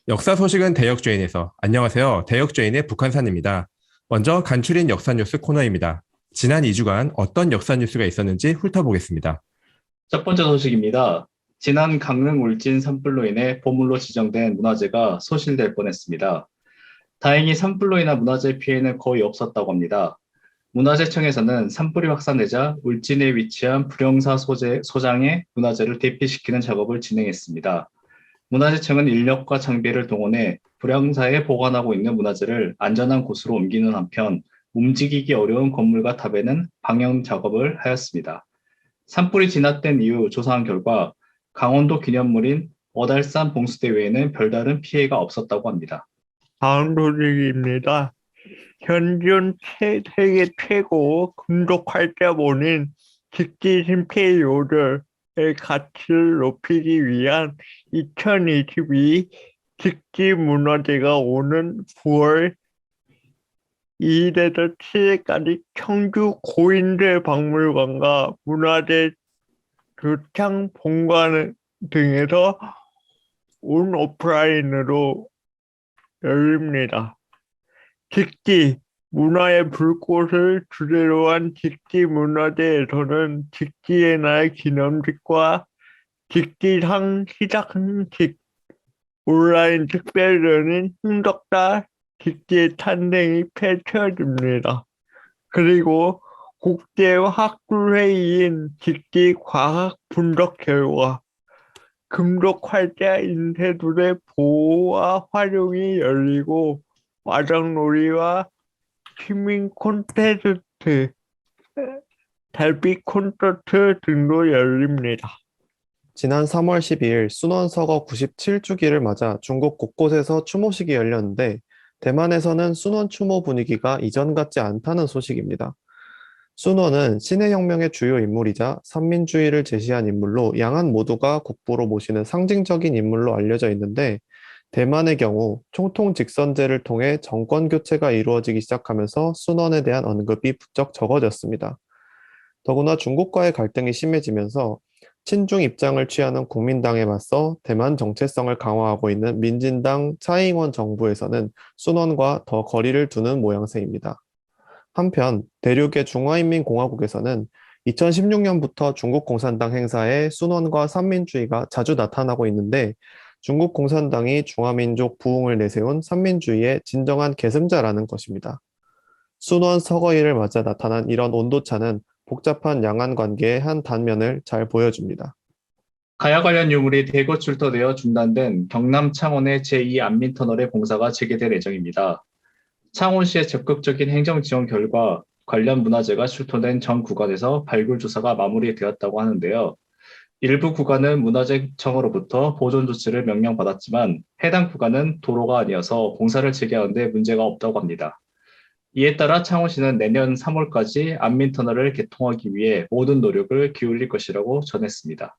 역사 소식은 대역죄인에서. 안녕하세요. 대역죄인의 북한산입니다. 먼저 간추린 역사 뉴스 코너입니다. 지난 2주간 어떤 역사 뉴스가 있었는지 훑어보겠습니다. 첫 번째 소식입니다. 지난 강릉 울진 산불로 인해 보물로 지정된 문화재가 소실될 뻔했습니다. 다행히 산불로 인한 문화재 피해는 거의 없었다고 합니다. 문화재청에서는 산불이 확산되자 울진에 위치한 불영사 소장의 문화재를 대피시키는 작업을 진행했습니다. 문화재청은 인력과 장비를 동원해 불영사에 보관하고 있는 문화재를 안전한 곳으로 옮기는 한편 움직이기 어려운 건물과 탑에는 방역 작업을 하였습니다. 산불이 진압된 이후 조사한 결과 강원도 기념물인 어달산 봉수대 외에는 별다른 피해가 없었다고 합니다. 다음 소식입니다. 현존 세계 최고 금속 활자본인 직지 심폐 요절의 가치를 높이기 위한 2022 직지 문화제가 오는 9월 2일에서 7일까지 청주 고인들 박물관과 문화재 교창 본관 등에서 온 오프라인으로 열립니다. 직지, 문화의 불꽃을 주제로 한 직지 문화제에서는 직지의 날 기념식과 직지상 시상식, 온라인 특별전인 흥덕달 직지의 탄생이 펼쳐집니다. 그리고 국제학술회의인 직지 과학 분석 결과, 금속 활자 인쇄술의 보호와 활용이 열리고 마장놀이와 시민 콘테스트, 달빛 콘서트 등도 열립니다. 지난 3월 12일 순원 서거 97주기를 맞아 중국 곳곳에서 추모식이 열렸는데 대만에서는 순원 추모 분위기가 이전 같지 않다는 소식입니다. 순원은 신해혁명의 주요 인물이자三民주의를 제시한 인물로 양안 모두가 국보로 모시는 상징적인 인물로 알려져 있는데 대만의 경우 총통 직선제를 통해 정권 교체가 이루어지기 시작하면서 순원에 대한 언급이 부쩍 적어졌습니다. 더구나 중국과의 갈등이 심해지면서 친중 입장을 취하는 국민당에 맞서 대만 정체성을 강화하고 있는 민진당 차이잉원 정부에서는 순원과 더 거리를 두는 모양새입니다. 한편 대륙의 중화인민공화국에서는 2016년부터 중국 공산당 행사에 순원과 삼민주의가 자주 나타나고 있는데 중국 공산당이 중화민족 부흥을 내세운 삼민주의의 진정한 계승자라는 것입니다. 순원 서거일을 맞아 나타난 이런 온도차는 복잡한 양안 관계의 한 단면을 잘 보여줍니다. 가야 관련 유물이 대거 출토되어 중단된 경남 창원의 제2 안민터널의 공사가 재개될 예정입니다. 창원시의 적극적인 행정 지원 결과 관련 문화재가 출토된 전 구간에서 발굴 조사가 마무리되었다고 하는데요. 일부 구간은 문화재청으로부터 보존 조치를 명령받았지만 해당 구간은 도로가 아니어서 공사를 재개하는 데 문제가 없다고 합니다. 이에 따라 창원시는 내년 3월까지 안민터널을 개통하기 위해 모든 노력을 기울일 것이라고 전했습니다.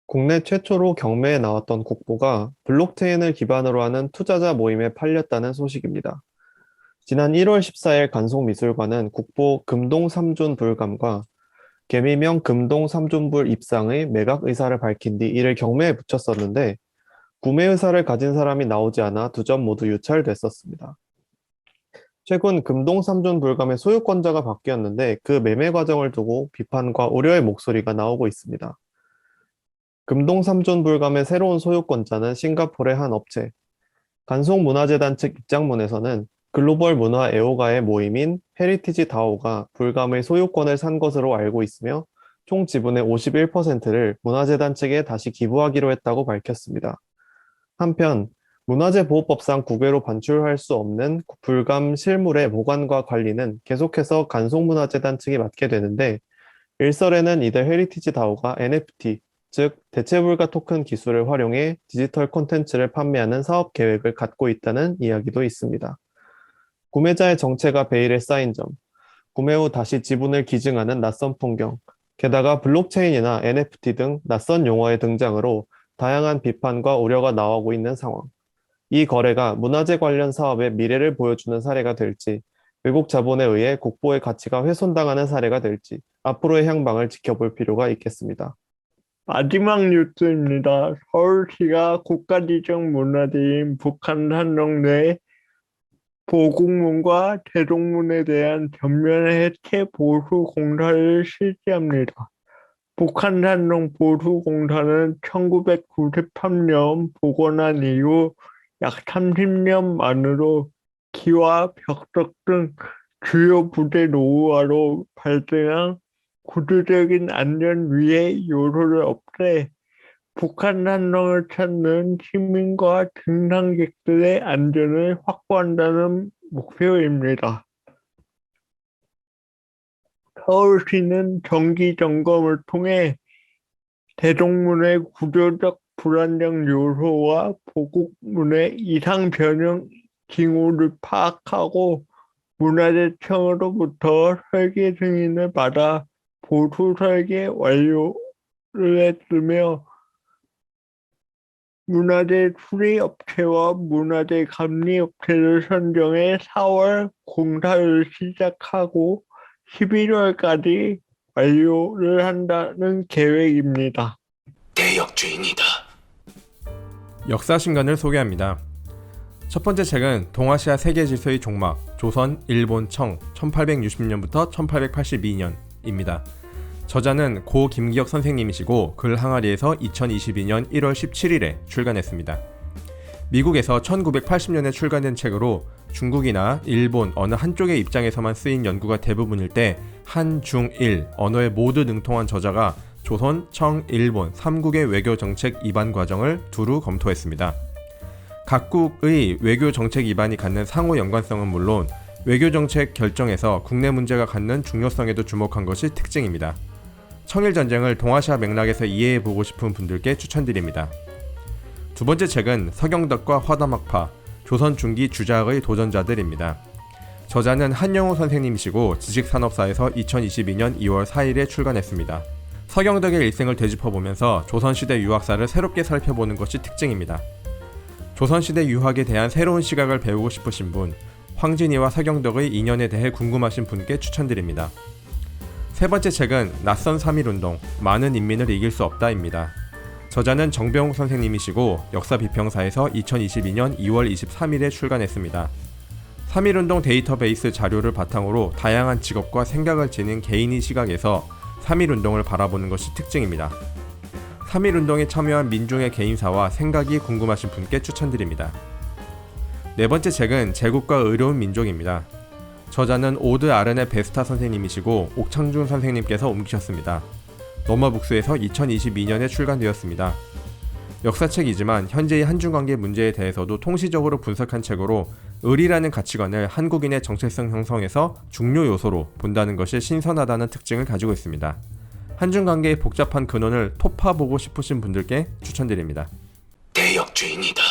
국내 최초로 경매에 나왔던 국보가 블록체인을 기반으로 하는 투자자 모임에 팔렸다는 소식입니다. 지난 1월 14일 간송미술관은 국보 금동 3존 불감과 개미명 금동 3존불 입상의 매각 의사를 밝힌 뒤 이를 경매에 붙였었는데 구매 의사를 가진 사람이 나오지 않아 두 점 모두 유찰됐었습니다. 최근 금동 3존 불감의 소유권자가 바뀌었는데 그 매매 과정을 두고 비판과 우려의 목소리가 나오고 있습니다. 금동 3존 불감의 새로운 소유권자는 싱가포르의 한 업체, 간송문화재단 측 입장문에서는 글로벌 문화 애호가의 모임인 헤리티지 다오가 불감의 소유권을 산 것으로 알고 있으며 총 지분의 51%를 문화재단 측에 다시 기부하기로 했다고 밝혔습니다. 한편 문화재보호법상 국외로 반출할 수 없는 불감 실물의 보관과 관리는 계속해서 간송문화재단 측이 맡게 되는데 일설에는 이들 헤리티지 다오가 NFT, 즉 대체불가 토큰 기술을 활용해 디지털 콘텐츠를 판매하는 사업 계획을 갖고 있다는 이야기도 있습니다. 구매자의 정체가 베일에 쌓인 점, 구매 후 다시 지분을 기증하는 낯선 풍경, 게다가 블록체인이나 NFT 등 낯선 용어의 등장으로 다양한 비판과 우려가 나오고 있는 상황. 이 거래가 문화재 관련 사업의 미래를 보여주는 사례가 될지, 외국 자본에 의해 국보의 가치가 훼손당하는 사례가 될지 앞으로의 향방을 지켜볼 필요가 있겠습니다. 마지막 뉴스입니다. 서울시가 국가지정 문화재인 북한산동 내 보국문과 대동문에 대한 전면 해체 보수 공사를 실시합니다. 북한산동 보수 공사는 1993년 복원한 이후 약 30년 만으로 기와 벽석 등 주요 부대 노후화로 발생한 구조적인 안전 위해 요소를 없애 북한산동을 찾는 시민과 등산객들의 안전을 확보한다는 목표입니다. 서울시는 정기 점검을 통해 대동문의 구조적 불안정 요소와 보국문의 이상 변형 징후를 파악하고 문화재청으로부터 설계 승인을 받아 보수 설계 완료를 했으며 문화재 수리업체와 문화재 감리업체를 선정해 4월 공사를 시작하고 11월까지 완료를 한다는 계획입니다. 대역주의이다. 역사 신간을 소개합니다. 첫 번째 책은 동아시아 세계 질서의 종막, 조선, 일본, 청, 1860년부터 1882년입니다. 저자는 고 김기혁 선생님이시고 글 항아리에서 2022년 1월 17일에 출간했습니다. 미국에서 1980년에 출간된 책으로 중국이나 일본 어느 한쪽의 입장에서만 쓰인 연구가 대부분일 때 한, 중, 일 언어에 모두 능통한 저자가 조선, 청, 일본 3국의 외교 정책 입안 과정을 두루 검토했습니다. 각국의 외교 정책 입안이 갖는 상호 연관성은 물론 외교 정책 결정에서 국내 문제가 갖는 중요성에도 주목한 것이 특징입니다. 청일전쟁을 동아시아 맥락에서 이해해보고 싶은 분들께 추천드립니다. 두 번째 책은 서경덕과 화담학파, 조선 중기 주자의 도전자들입니다. 저자는 한영호 선생님이시고 지식산업사에서 2022년 2월 4일에 출간했습니다. 서경덕의 일생을 되짚어보면서 조선시대 유학사를 새롭게 살펴보는 것이 특징입니다. 조선시대 유학에 대한 새로운 시각을 배우고 싶으신 분, 황진이와 서경덕의 인연에 대해 궁금하신 분께 추천드립니다. 세 번째 책은 낯선 3.1운동, 많은 인민을 이길 수 없다입니다. 저자는 정병욱 선생님이시고 역사비평사에서 2022년 2월 23일에 출간했습니다. 3.1운동 데이터베이스 자료를 바탕으로 다양한 직업과 생각을 지닌 개인의 시각에서 3.1운동을 바라보는 것이 특징입니다. 3.1운동에 참여한 민중의 개인사와 생각이 궁금하신 분께 추천드립니다. 네 번째 책은 제국과 의로운 민족입니다. 저자는 오드 아르네 베스타 선생님이시고 옥창준 선생님께서 옮기셨습니다. 노마북스에서 2022년에 출간되었습니다. 역사책이지만 현재의 한중관계 문제에 대해서도 통시적으로 분석한 책으로 의리라는 가치관을 한국인의 정체성 형성에서 중요 요소로 본다는 것이 신선하다는 특징을 가지고 있습니다. 한중관계의 복잡한 근원을 토파보고 싶으신 분들께 추천드립니다. 대역주의이다.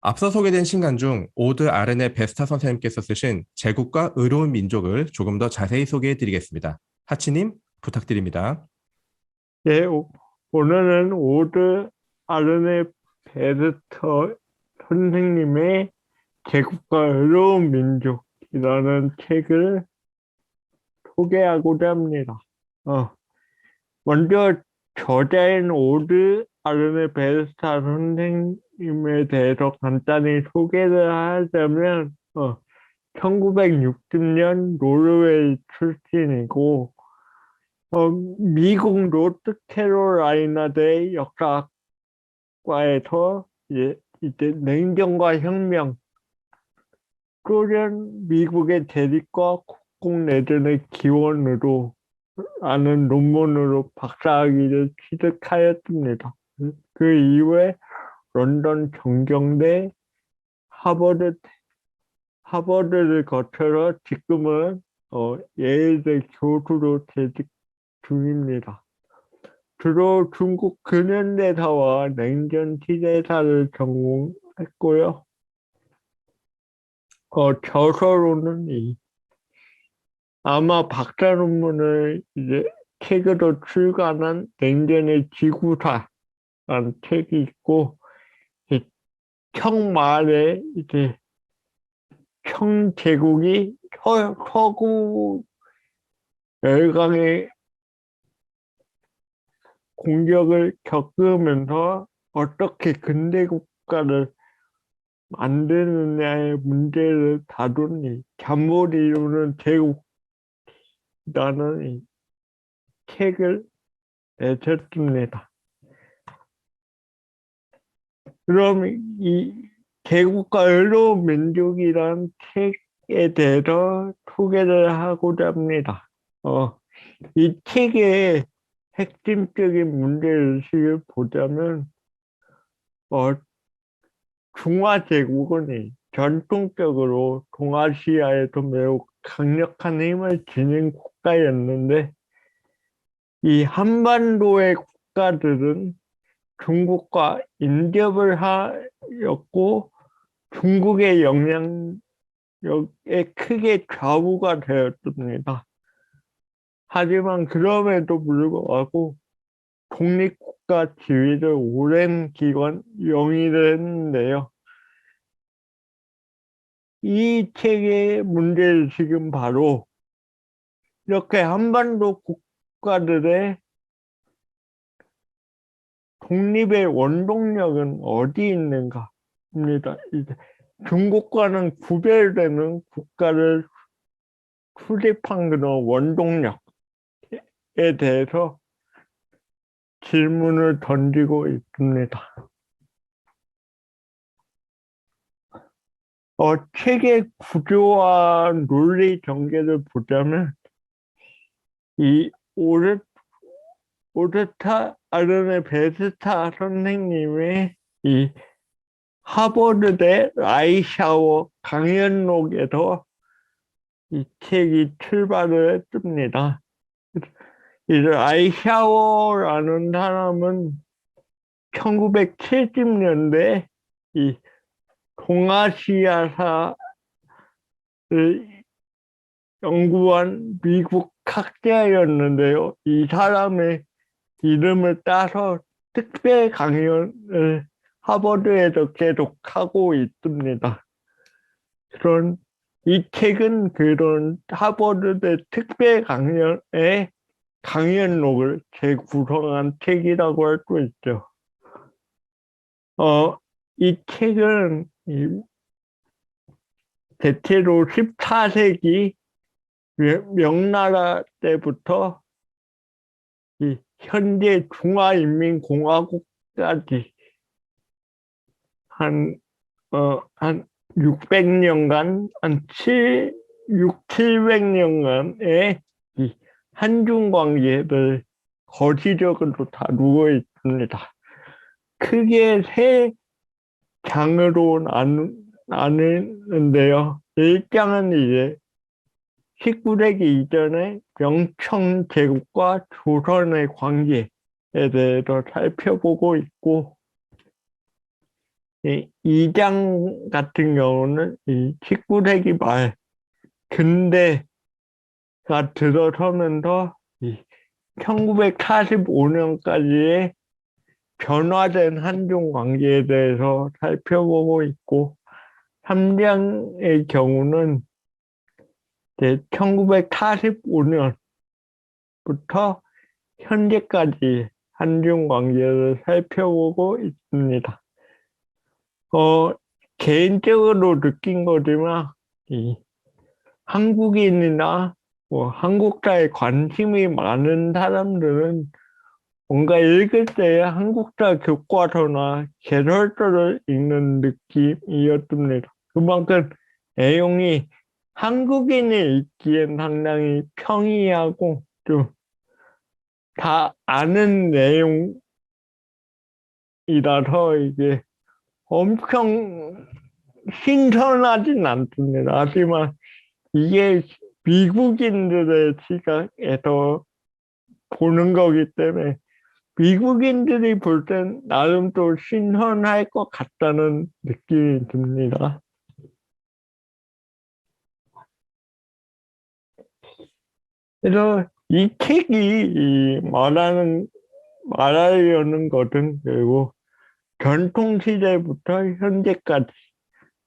앞서 소개된 신간 중 오드 아르네 베스타 선생님께서 쓰신 제국과 의로운 민족을 조금 더 자세히 소개해드리겠습니다. 하치님 부탁드립니다. 예, 오늘은 오드 아르네 베르터 선생님의 제국과 의로운 민족이라는 책을 소개하고자 합니다. 먼저 저자인 오드 아르네 베르타 선생님에 대해서 간단히 소개를 하자면 1960년 노르웨이 출신이고 미국 노스캐롤라이나대 역사학과에서 이제 냉전과 혁명, 소련 미국의 대립과 국공내전의 기원으로 라는 논문으로 박사학위를 취득하였습니다. 그 이후에 런던 정경대 하버드를 거쳐서 지금은 예일대 교수로 재직 중입니다. 주로 중국 근현대사와 냉전 시대사를 전공했고요. 저서로는 아마 박사 논문을 이제 책으로 출간한 냉전의 지구사라는 책이 있고, 청 말에 이제 청 제국이 서구 열강의 공격을 겪으면서 어떻게 근대 국가를 만드느냐의 문제를 다룬 이 잠못 이루는 제국이라는 이 책을 내셨습니다. 그럼 이 제국과 의로운 민족이란 책에 대해서 소개를 하고자 합니다. 이 책의 핵심적인 문제의식을 보자면, 중화제국은 전통적으로 동아시아에도 매우 강력한 힘을 지닌 국가였는데, 이 한반도의 국가들은 중국과 인접을 하였고, 중국의 영향력에 크게 좌우가 되었습니다. 하지만 그럼에도 불구하고 독립국가 지위를 오랜 기간 영위를 했는데요. 이 책의 문제의식은 바로 이렇게 한반도 국가들의 독립의 원동력은 어디 있는가입니다. 이제 중국과는 구별되는 국가를 수립한 그런 원동력에 대해서 질문을 던지고 있습니다. 책의 구조와 논리 전개를 보자면, 이 오르타 아르네 베스타 선생님의 이 하버드대 라이샤워 강연록에서 이 책이 출발을 했습니다. 이 라이샤워라는 사람은 1970년대 이 동아시아사를 연구한 미국 학자였는데요. 이 사람의 이름을 따서 특별 강연을 하버드에서 계속 하고 있습니다. 이 책은 그런 하버드대 특별 강연의 강연록을 재구성한 책이라고 할 수 있죠. 이 책은 대체로 14세기 명나라 때부터 이 현재 중화인민공화국까지 한 600년간, 700년간의 이 한중 관계를 거시적으로 다루고 있습니다. 크게 세 장으로 나누는데요. 1장은 이제 19세기 이전의 명청 제국과 조선의 관계에 대해서 살펴보고 있고, 2장 같은 경우는 이 19세기 말 근대가 들어서면서 1945년까지의 변화된 한중 관계에 대해서 살펴보고 있고, 3장의 경우는 1945년부터 현재까지 한중 관계를 살펴보고 있습니다. 개인적으로 느낀 거지만, 한국인이나 한국사에 관심이 많은 사람들은 뭔가 읽을 때 한국사 교과서나 개설서를 읽는 느낌이었습니다. 그만큼 내용이 한국인이 읽기엔 상당히 평이하고 좀 다 아는 내용이라서 이게 엄청 신선하진 않습니다. 하지만 이게 미국인들의 시각에서 보는 거기 때문에 미국인들이 볼 땐 나름 또 신선할 것 같다는 느낌이 듭니다. 그래서 이 책이 말하려는 것은 결국 전통시대부터 현재까지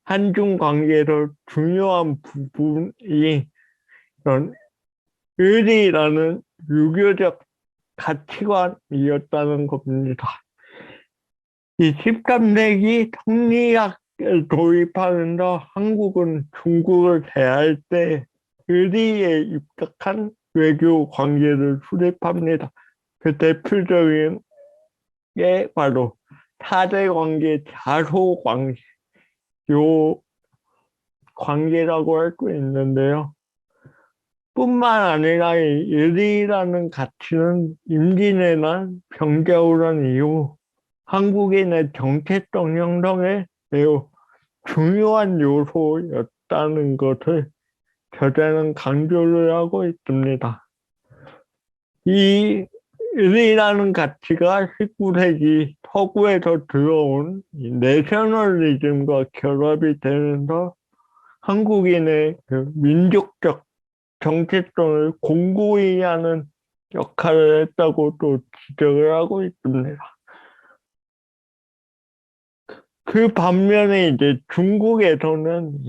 한중 관계에서 중요한 부분이 이런 의리라는 유교적 가치관이었다는 겁니다. 이 13세기 통리학을 도입하면서 한국은 중국을 대할 때 의리에 입각한 외교 관계를 수립합니다. 그 대표적인 게 바로 사대관계, 자소관계, 요 관계라고 할 수 있는데요. 뿐만 아니라 이 의리라는 가치는 임진왜란, 병자호란 이후 한국인의 정체성 형성에 매우 중요한 요소였다는 것을 저자는 강조를 하고 있습니다. 이 의리라는 가치가 19세기 서구에서 들어온 이 내셔널리즘과 결합이 되면서 한국인의 그 민족적 정체성을 공고히 하는 역할을 했다고 또 지적을 하고 있습니다. 그 반면에 이제 중국에서는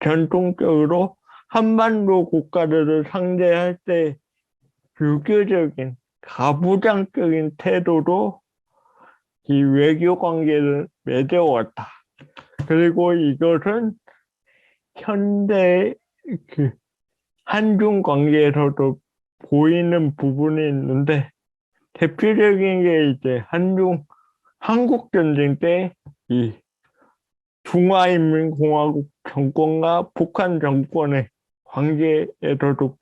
전통적으로 한반도 국가들을 상대할 때 유교적인 가부장적인 태도로 이 외교 관계를 맺어왔다. 그리고 이것은 현대 그 한중 관계에서도 보이는 부분이 있는데 대표적인 게 이제 한국 전쟁 때 이 중화인민공화국 정권과 북한 정권의 관계에서도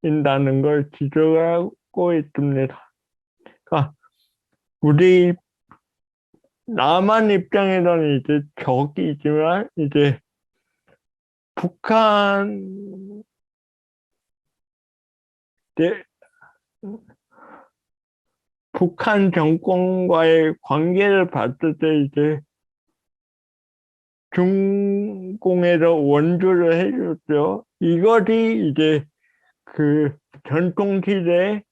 보인다는 걸 지적하고 있습니다. 그러니까 우리 남한 입장에서는 이제 적이지만 이제 북한 정권과의 관계를 봤을 때 이제 중공에서 원조를 해줬죠. 이것이 이제 그 전통시대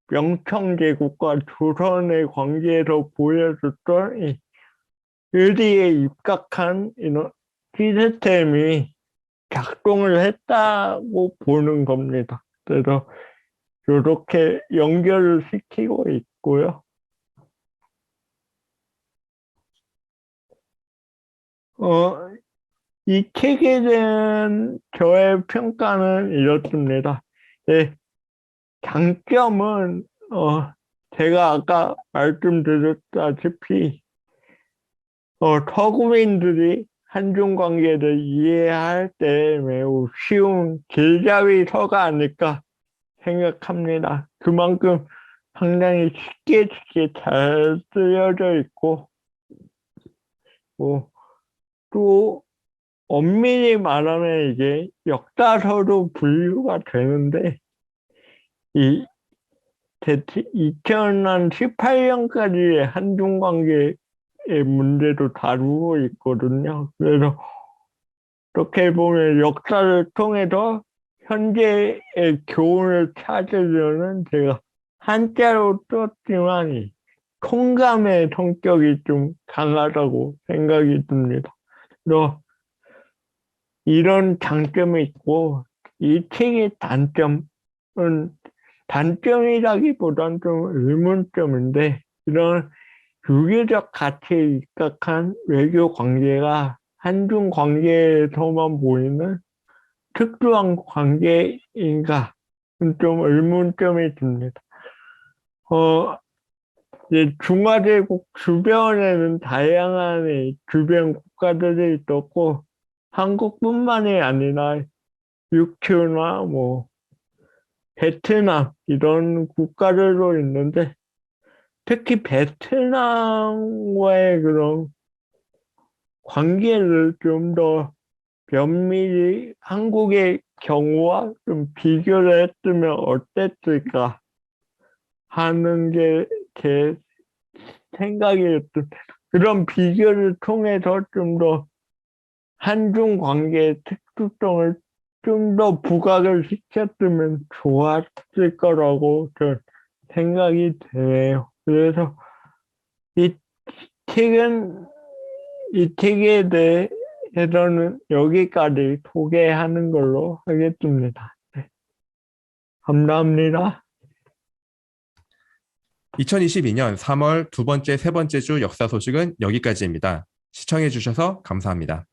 명청제국과 조선의 관계에서 보여줬던 이 의리에 입각한 이런 시스템이 작동을 했다고 보는 겁니다. 그래서 이렇게 연결을 시키고 있고요. 이 책에 대한 저의 평가는 이렇습니다. 네, 장점은 제가 아까 말씀드렸다시피 서구민들이 한중 관계를 이해할 때 매우 쉬운 길잡이서가 아닐까 생각합니다. 그만큼 상당히 쉽게 잘 쓰여져 있고 또 엄밀히 말하면 이게 역사서로 분류가 되는데 이 대체 2018년까지의 한중 관계의 문제도 다루고 있거든요. 그래서 이렇게 보면 역사를 통해서 현재의 교훈을 찾으려는 제가 한자로 썼지만 이 통감의 성격이 좀 강하다고 생각이 듭니다. 그래서 이런 장점이 있고 이 책의 단점이라기보다는 좀 의문점인데 이런 유교적 가치에 입각한 외교 관계가 한중 관계에서만 보이는 특수한 관계인가 좀 의문점이 듭니다. 이제 중화제국 주변에는 다양한 주변 국가들이 있었고 한국뿐만이 아니라 육추나 베트남 이런 국가들도 있는데 특히 베트남과의 그런 관계를 좀 더 면밀히 한국의 경우와 좀 비교를 했으면 어땠을까 하는 게 제 생각이었던 그런 비교를 통해서 좀 더 한중 관계의 특수성을 좀 더 부각을 시켰으면 좋았을 거라고 저 생각이 돼요. 그래서 이 책에 대해서는 여기까지 소개하는 걸로 하겠습니다. 네. 감사합니다. 2022년 3월 두 번째, 세 번째 주 역사 소식은 여기까지입니다. 시청해주셔서 감사합니다.